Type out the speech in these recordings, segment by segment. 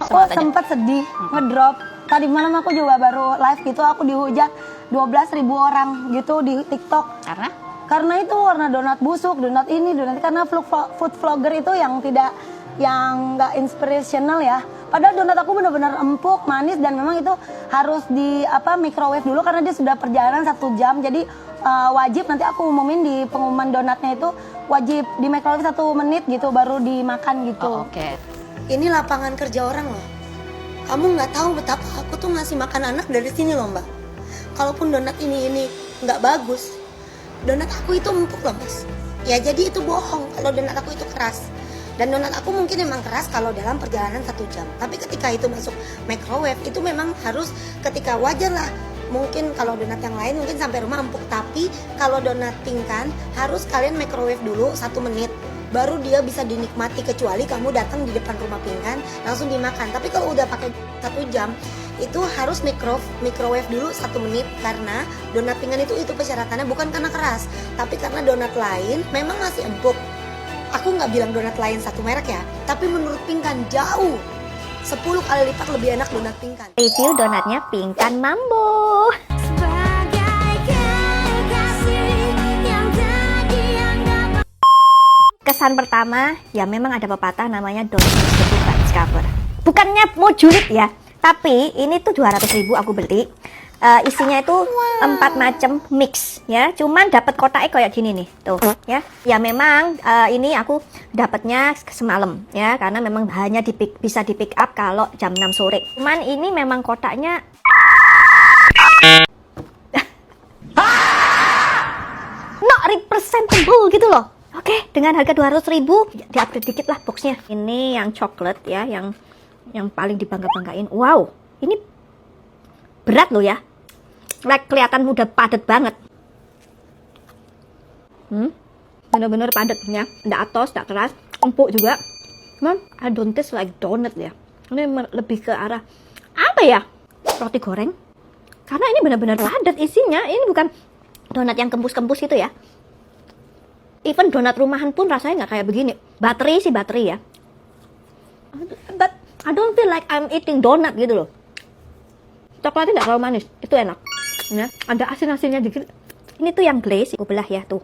Aku sempat sedih, ngedrop. Tadi malam aku juga baru live gitu, aku dihujat 12.000 orang gitu di TikTok. Karena itu warna donat busuk, donat ini, donat karena food vlogger itu yang nggak inspirational ya. Padahal donat aku benar-benar empuk, manis, dan memang itu harus di microwave dulu karena dia sudah perjalanan 1 jam. Jadi wajib nanti aku umumin di pengumuman donatnya itu wajib di microwave 1 menit gitu baru dimakan gitu. Oke. Ini lapangan kerja orang loh. Kamu nggak tahu betapa aku tuh ngasih makan anak dari sini loh mbak. Kalaupun donat ini nggak bagus, donat aku itu empuk loh mas. Ya jadi itu bohong kalau donat aku itu keras. Dan donat aku mungkin memang keras kalau dalam perjalanan 1 jam. Tapi ketika itu masuk microwave itu memang harus ketika wajar lah. Mungkin kalau donat yang lain mungkin sampai rumah empuk. Tapi kalau donat pingkan harus kalian microwave dulu 1 menit. Baru dia bisa dinikmati, kecuali kamu datang di depan rumah pingkan langsung dimakan. Tapi kalau udah pakai 1 jam itu harus microwave dulu 1 menit. Karena donat pingkan itu persyaratannya bukan karena keras, tapi karena donat lain memang masih empuk. Aku nggak bilang donat lain satu merek ya, tapi menurut pingkan jauh 10 kali lipat lebih enak donat pingkan. Review donatnya Pingkan Mambo. Kesan pertama, ya memang ada pepatah namanya don't judge the book by its cover. Bukannya mau julid ya, tapi ini tuh 200.000 aku beli. Isinya itu 4 macam mix ya, cuman dapat kotaknya kayak gini nih tuh ya. Ya memang ini aku dapatnya semalam ya, karena memang hanya bisa di pick up kalau jam 6 sore. Cuman ini memang kotaknya not representable gitu loh. Oke, dengan harga 200.000 di-upgrade dikit lah boxnya. Ini yang coklat ya, yang paling dibangga-banggain. Wow, ini berat loh ya. Kelihatan udah padat banget. Bener-bener padat ya. Nggak atos, nggak keras, empuk juga. Cuman I don't taste like donut ya. Ini lebih ke arah apa ya? Roti goreng. Karena ini benar-benar padat isinya. Ini bukan donat yang kempus-kempus itu ya. Even donat rumahan pun rasanya nggak kayak begini. Bateri sih bateri ya. But I don't feel like I'm eating donut gitu loh. Coklatnya nggak terlalu manis, itu enak. Ya, ada asin-asinnya dikit. Ini tuh yang glaze, aku belah ya tuh.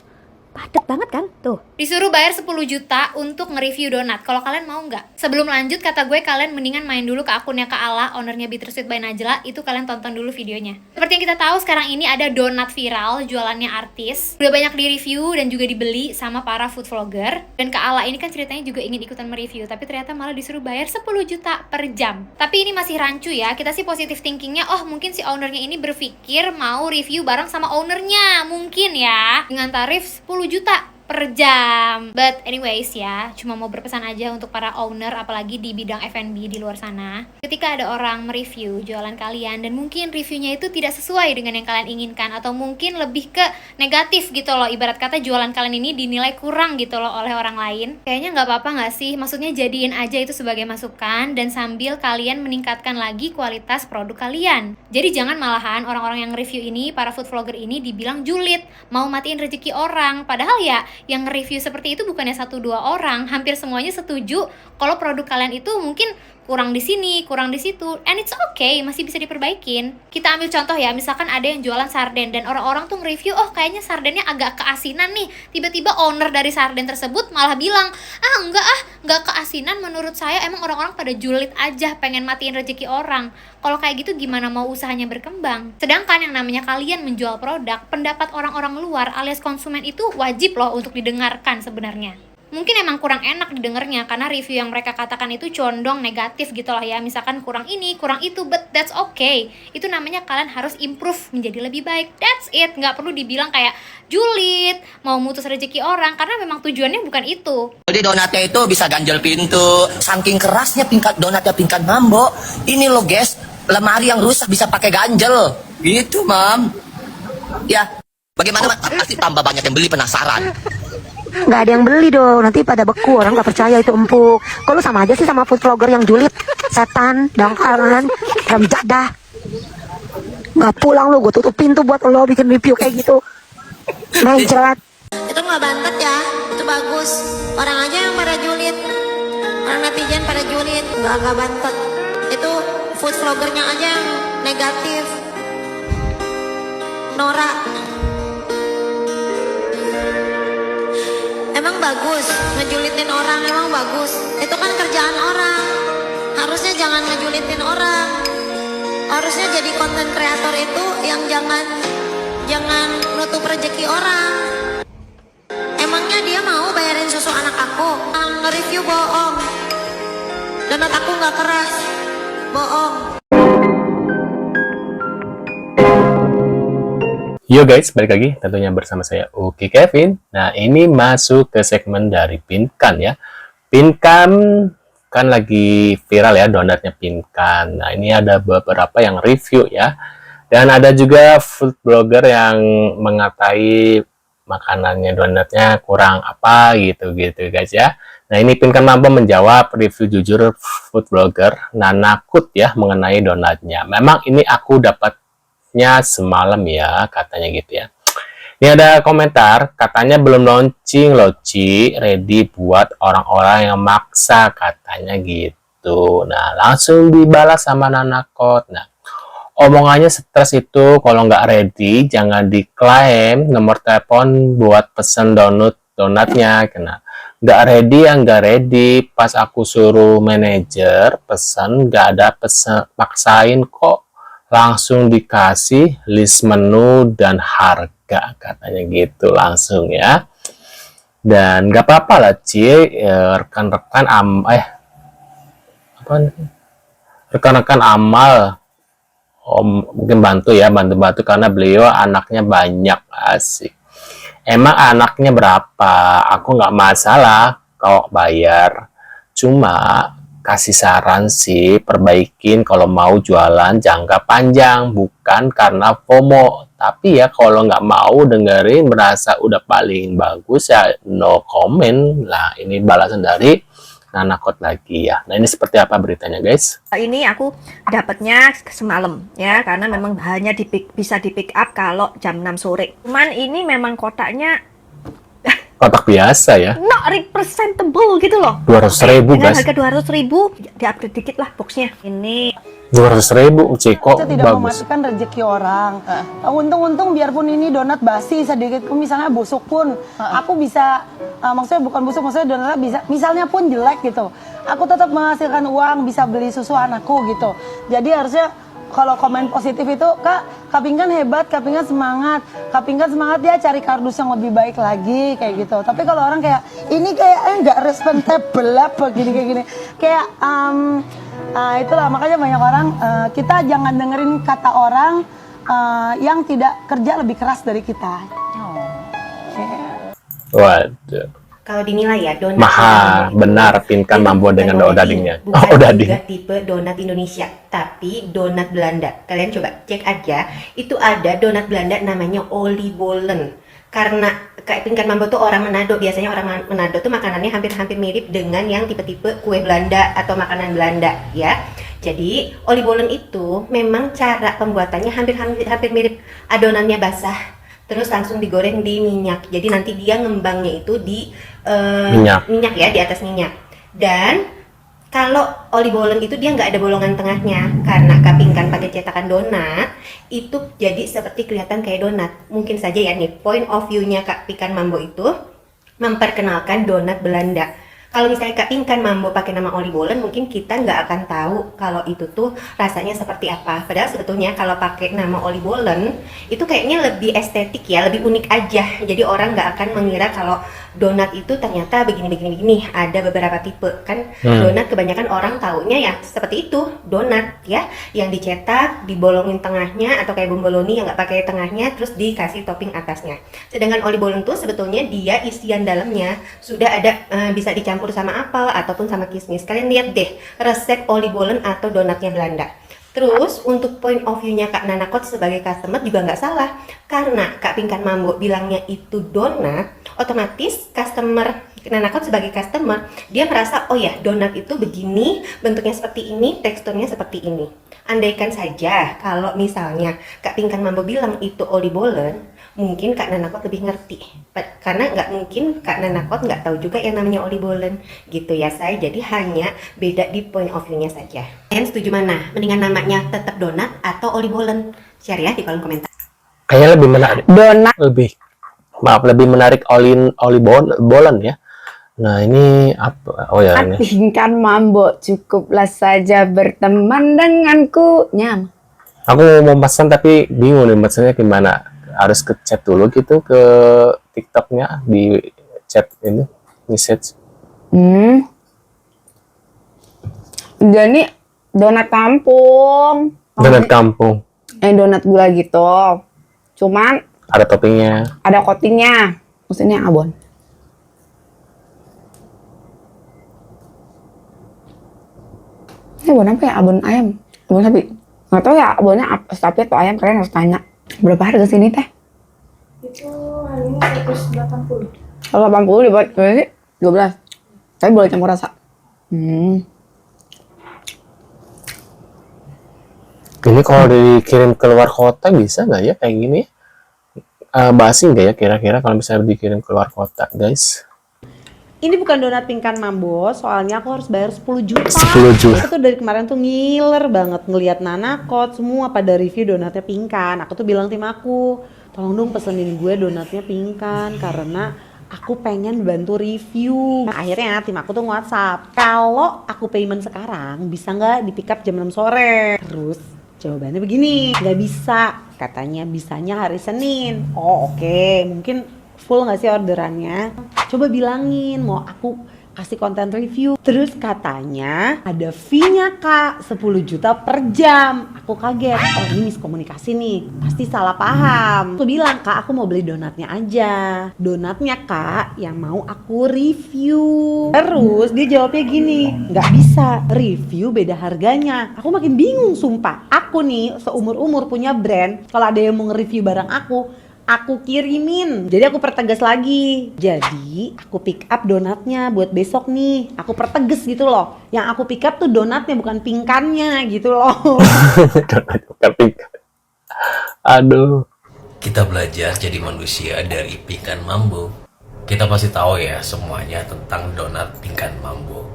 Padet banget kan? Tuh. Disuruh bayar 10 juta untuk nge-review donat. Kalau kalian mau nggak? Sebelum lanjut, kata gue kalian mendingan main dulu ke akunnya Kak Ala, ownernya Bittersweet by Najla. Itu kalian tonton dulu videonya. Seperti yang kita tahu, sekarang ini ada donat viral jualannya artis. Udah banyak di-review dan juga dibeli sama para food vlogger. Dan Kak Ala ini kan ceritanya juga ingin ikutan mereview, tapi ternyata malah disuruh bayar 10 juta per jam. Tapi ini masih rancu ya. Kita sih positive thinkingnya, oh mungkin si ownernya ini berpikir mau review bareng sama ownernya. Mungkin ya. Dengan tarif 10 juta per jam. But anyways ya, cuma mau berpesan aja untuk para owner apalagi di bidang F&B di luar sana. Ketika ada orang mereview jualan kalian dan mungkin reviewnya itu tidak sesuai dengan yang kalian inginkan, atau mungkin lebih ke negatif gitu loh, ibarat kata jualan kalian ini dinilai kurang gitu loh oleh orang lain, kayaknya nggak apa-apa nggak sih? Maksudnya jadiin aja itu sebagai masukan dan sambil kalian meningkatkan lagi kualitas produk kalian. Jadi jangan malahan orang-orang yang review ini, para food vlogger ini dibilang julid, mau matiin rezeki orang. Padahal ya yang review seperti itu bukannya 1-2 orang, hampir semuanya setuju kalau produk kalian itu mungkin kurang di sini, kurang di situ, and it's okay, masih bisa diperbaikin. Kita ambil contoh ya, misalkan ada yang jualan sarden dan orang-orang tuh nge-review, oh kayaknya sardennya agak keasinan nih. Tiba-tiba owner dari sarden tersebut malah bilang, enggak keasinan menurut saya, emang orang-orang pada julid aja pengen matiin rezeki orang. Kalau kayak gitu gimana mau usahanya berkembang? Sedangkan yang namanya kalian menjual produk, pendapat orang-orang luar alias konsumen itu wajib loh untuk didengarkan sebenarnya. Mungkin emang kurang enak didengarnya karena review yang mereka katakan itu condong negatif gitu lah ya. Misalkan kurang ini, kurang itu, but that's okay. Itu namanya kalian harus improve menjadi lebih baik. That's it. Nggak perlu dibilang kayak julid, mau mutus rezeki orang, karena memang tujuannya bukan itu. Jadi donatnya itu bisa ganjel pintu. Saking kerasnya donatnya Pingkan Mambo. Ini loh guys, lemari yang rusak bisa pakai ganjel. Gitu, Mam. Ya, bagaimana pasti tambah banyak yang beli, penasaran. Nggak ada yang beli dong, nanti pada beku, orang nggak percaya itu empuk. Kalau sama aja sih sama food vlogger yang julid, setan, dangkalan, jadah. Nggak pulang lo, gue tutup pintu buat lo bikin review kayak gitu. Mencret. Itu nggak bantet ya, itu bagus. Orang aja yang pada julid, orang netizen pada julid, nggak bantet. food vloggernya aja yang negatif. Nora, emang bagus ngejulitin orang, emang bagus. Itu kan kerjaan orang. Harusnya jangan ngejulitin orang. Harusnya jadi konten kreator itu yang jangan nutup rezeki orang. Emangnya dia mau bayarin susu anak aku? Nge-review bohong. Donat aku nggak keras, bohong. Yo guys, balik lagi tentunya bersama saya Uki Kevin. Nah, ini masuk ke segmen dari Pinkan ya. Pinkan kan lagi viral ya donatnya Pinkan. Nah, ini ada beberapa yang review ya. Dan ada juga food blogger yang mengatai makanannya donatnya kurang apa gitu guys ya. Nah, ini Pinkan mampu menjawab review jujur food blogger Nanakut ya mengenai donatnya. Memang ini aku dapatnya semalam ya, katanya gitu ya. Ini ada komentar, katanya belum launching loh Ci, ready buat orang-orang yang maksa, katanya gitu. Nah, langsung dibalas sama Nanakut. Nah, omongannya stres itu, kalau nggak ready jangan diklaim nomor telepon buat pesen donatnya. Kena nggak ready ya nggak ready, pas aku suruh manajer pesen nggak ada pesen, paksain kok, langsung dikasih list menu dan harga, katanya gitu langsung ya. Dan nggak apa-apa lah Ci, rekan-rekan rekan-rekan amal mungkin bantu ya, bantu karena beliau anaknya banyak, asik. Emang anaknya berapa? Aku nggak masalah kalau bayar. Cuma kasih saran sih, perbaikin kalau mau jualan jangka panjang, bukan karena FOMO. Tapi ya kalau nggak mau dengerin, merasa udah paling bagus ya no comment. Nah, ini balasan dari Nanakut lagi ya. Nah, ini seperti apa beritanya guys? Ini aku dapatnya semalam ya, karena memang hanya bisa di pick up kalau jam 6 sore. Cuman ini memang kotaknya Kotak biasa ya. not representable gitu loh. 200.000 Dengan guys. harga 200.000, di-upgrade dikit lah boxnya. Ini 200.000 Ceko Itu tidak bagus. mematikan rezeki orang. Untung-untung biarpun ini donat basi sedikit, misalnya busuk pun, aku bisa, maksudnya bukan busuk, maksudnya donatnya bisa, misalnya pun jelek gitu, aku tetap menghasilkan uang, bisa beli susu anakku gitu. Jadi harusnya kalau komen positif itu, Kak Pinkan hebat, Kak Pinkan semangat ya, cari kardus yang lebih baik lagi kayak gitu. Tapi kalau orang kayak ini kayaknya nggak respectable apa gini kayak itulah makanya banyak orang, kita jangan dengerin kata orang yang tidak kerja lebih keras dari kita. Waduh. Kalau dinilai ya donat Maha, itu benar Pinkan mampu dengan dadingnya. Oh, dading. Bukan tipe donat Indonesia, tapi donat Belanda. Kalian coba cek aja, itu ada donat Belanda namanya oliebollen. Karena kayak Pinkan Mambo tuh orang Manado, biasanya orang Manado tuh makanannya hampir-hampir mirip dengan yang tipe-tipe kue Belanda atau makanan Belanda ya. Jadi oliebollen itu memang cara pembuatannya hampir mirip, adonannya basah. Terus langsung digoreng di minyak. Jadi nanti dia ngembangnya itu di minyak ya, di atas minyak. Dan kalau oliebollen itu dia nggak ada bolongan tengahnya, karena Kak Pinkan pakai cetakan donat itu jadi seperti kelihatan kayak donat. Mungkin saja ya nih point of view-nya Kak Pinkan Mambo itu memperkenalkan donat Belanda. Kalau misalnya Kak Pinkan Mambo pakai nama oliebollen, mungkin kita nggak akan tahu kalau itu tuh rasanya seperti apa. Padahal sebetulnya kalau pakai nama oliebollen itu kayaknya lebih estetik ya, lebih unik aja. Jadi orang nggak akan mengira kalau donat itu ternyata begini. Ada beberapa tipe kan. Donat kebanyakan orang taunya ya seperti itu, donat ya, yang dicetak, dibolongin tengahnya atau kayak bomboloni yang nggak pakai tengahnya, terus dikasih topping atasnya. Sedangkan oliebollen tuh sebetulnya dia isian dalamnya sudah ada, bisa dicampur sama apel ataupun sama kismis. Kalian lihat deh resep oliebollen atau donatnya Belanda. Terus untuk point of view-nya Kak Nanakut sebagai customer juga nggak salah, karena Kak Pinkan Mambo bilangnya itu donat, otomatis customer Nanakut sebagai customer dia merasa oh ya donat itu begini, bentuknya seperti ini, teksturnya seperti ini. Andaikan saja kalau misalnya Kak Pinkan Mambo bilang itu oliebollen, mungkin Kak Nanakot lebih ngerti. Karena nggak mungkin Kak Nanakot nggak tahu juga yang namanya Oli Bolen gitu ya saya. Jadi hanya beda di point of view-nya saja. Kalian setuju mana? Mendingan namanya tetap donat atau Oli Bolen? Share ya di kolom komentar. Kayaknya lebih menarik. Donat. Lebih menarik Oli Bolen ya. Nah ini apa? Oh ya ini. Tingkan mambo, cukuplah saja berteman denganku. Nyam. Aku mau pesan tapi bingung nih pesannya gimana. Harus ke chat dulu gitu ke TikToknya di chat ini message. Jadi donat kampung. Donat kampung. Donat gula gitu. Cuman Ada toppingnya. ada coatingnya. Maksudnya abon. Ini abon apa ya? Abon ayam. Abon sapi. Nggak tahu ya abonnya sapi atau ayam, kalian harus tanya. Berapa harga sini teh? Itu harganya 180. 180 dibuat berarti 12. Tapi boleh campur rasa. Ini kalau dikirim keluar kota bisa nggak ya kayak gini? Basi nggak ya kira-kira kalau misalnya dikirim keluar kota, guys? Ini bukan donat pingkan mambo, soalnya aku harus bayar 10 juta. 10 juta. Aku tuh dari kemarin tuh ngiler banget ngelihat Nanakot semua pada review donatnya pingkan. Aku tuh bilang tim aku, tolong dong pesenin gue donatnya pingkan karena aku pengen bantu review. Nah, akhirnya tim aku tuh WhatsApp, kalau aku payment sekarang bisa nggak di pick up jam 6 sore? Terus jawabannya begini, nggak bisa, katanya bisanya hari Senin. Oh oke, mungkin full nggak sih orderannya? Coba bilangin mau aku kasih konten review. Terus katanya ada fee-nya kak 10 juta per jam. Aku kaget, oh ini miskomunikasi nih, pasti salah paham. Aku bilang kak aku mau beli donatnya aja, donatnya kak yang mau aku review. Terus dia jawabnya gini, nggak bisa, review beda harganya. Aku makin bingung sumpah. Aku nih seumur-umur punya brand, kalau ada yang mau nge-review barang aku kirimin. Jadi aku pertegas lagi. Jadi aku pick up donatnya buat besok nih. Aku pertegas gitu loh. Yang aku pick up tuh donatnya bukan pingkannya gitu loh. Donat bukan pingkan. Aduh. Kita belajar jadi manusia dari pingkan mambo. Kita pasti tahu ya semuanya tentang donat pingkan mambo.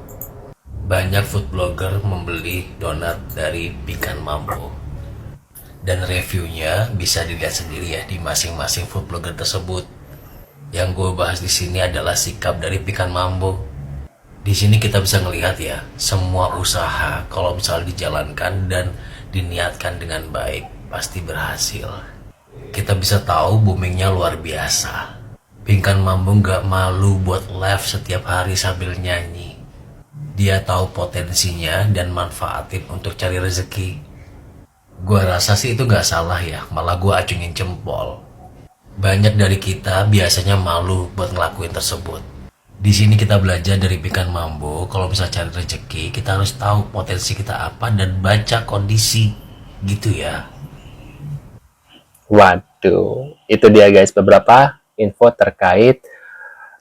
Banyak food blogger membeli donat dari pingkan mambo. Dan reviewnya bisa dilihat sendiri ya di masing-masing food blogger tersebut. Yang gue bahas di sini adalah sikap dari pingkan mambo. Di sini kita bisa ngelihat ya, semua usaha kalau misalnya dijalankan dan diniatkan dengan baik pasti berhasil. Kita bisa tahu boomingnya luar biasa. Pingkan mambo nggak malu buat live setiap hari sambil nyanyi. Dia tahu potensinya dan manfaatin untuk cari rezeki. Gua rasa sih itu gak salah ya, malah gua acungin jempol. Banyak dari kita biasanya malu buat ngelakuin tersebut. Di sini kita belajar dari pingkan mambo, kalau bisa cari rezeki, kita harus tahu potensi kita apa dan baca kondisi, gitu ya. Waduh, itu dia guys beberapa info terkait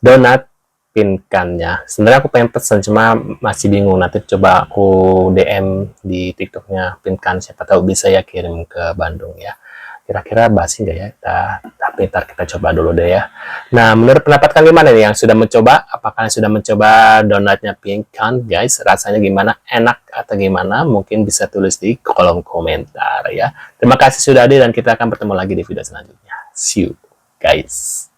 donat pinkannya. Sebenarnya aku pengen pesen cuma masih bingung, nanti coba aku DM di TikToknya pinkan, siapa tahu bisa ya kirim ke Bandung ya. Kira-kira basi nggak ya? Tapi ntar kita coba dulu deh ya. Nah, menurut pendapat kalian gimana nih yang sudah mencoba? Apakah kalian sudah mencoba donatnya pinkan guys? Rasanya gimana? Enak atau gimana? Mungkin bisa tulis di kolom komentar ya. Terima kasih sudah hadir dan kita akan bertemu lagi di video selanjutnya. See you guys.